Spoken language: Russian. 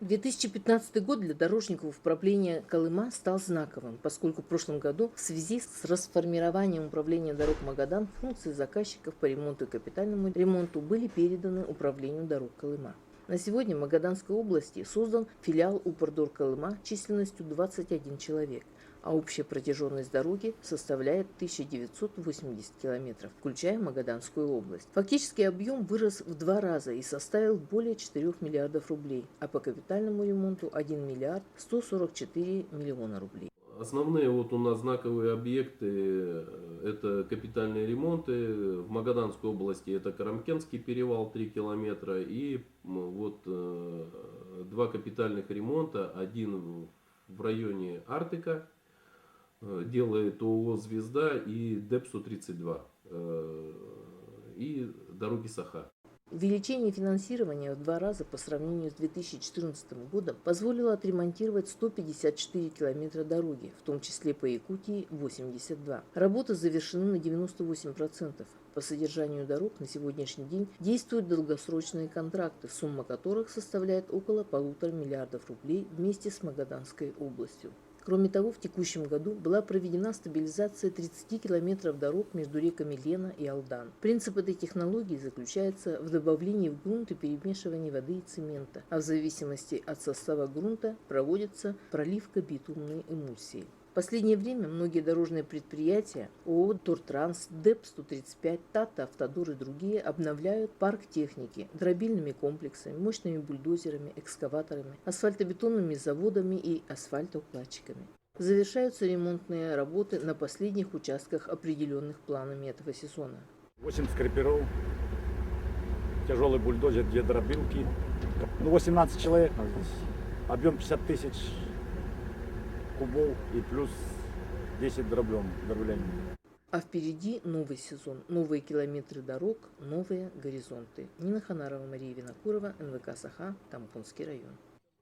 2015 год для дорожников управления Колыма стал знаковым, поскольку в прошлом году в связи с расформированием управления дорог Магадан функции заказчиков по ремонту и капитальному ремонту были переданы управлению дорог Колыма. На сегодня в Магаданской области создан филиал Упордор Колыма численностью 21 человек, а общая протяженность дороги составляет 1980 километров, включая Магаданскую область. Фактически объем вырос в 2 раза и составил более 4 миллиардов рублей, а по капитальному ремонту 1 миллиард 144 миллиона рублей. Основные у нас знаковые объекты – это капитальные ремонты. В Магаданской области это Карамкенский перевал 3 километра и 2 капитальных ремонта. Один в районе Артыка делает ООО «Звезда» и ДЭП-132 и дороги Саха. Увеличение финансирования в 2 раза по сравнению с 2014 годом позволило отремонтировать 154 километра дороги, в том числе по Якутии 82. Работы завершены на 98%. По содержанию дорог на сегодняшний день действуют долгосрочные контракты, сумма которых составляет около 1,5 миллиардов рублей вместе с Магаданской областью. Кроме того, в текущем году была проведена стабилизация 30 километров дорог между реками Лена и Алдан. Принцип этой технологии заключается в добавлении в грунт и перемешивании воды и цемента, а в зависимости от состава грунта проводится проливка битумной эмульсией. В последнее время многие дорожные предприятия ООО «Тортранс», ДЭП-135, ТАТА, Автодор и другие обновляют парк техники дробильными комплексами, мощными бульдозерами, экскаваторами, асфальтобетонными заводами и асфальтоукладчиками. Завершаются ремонтные работы на последних участках, определенных планами этого сезона. 8 скреперов, тяжелый бульдозер, 2 дробилки, 18 человек здесь, объем 50 тысяч кубов и плюс 10 дроблений. А впереди новый сезон, новые километры дорог, новые горизонты. Нина Ханарова, Мария Винокурова, НВК Саха, Тамбовский район.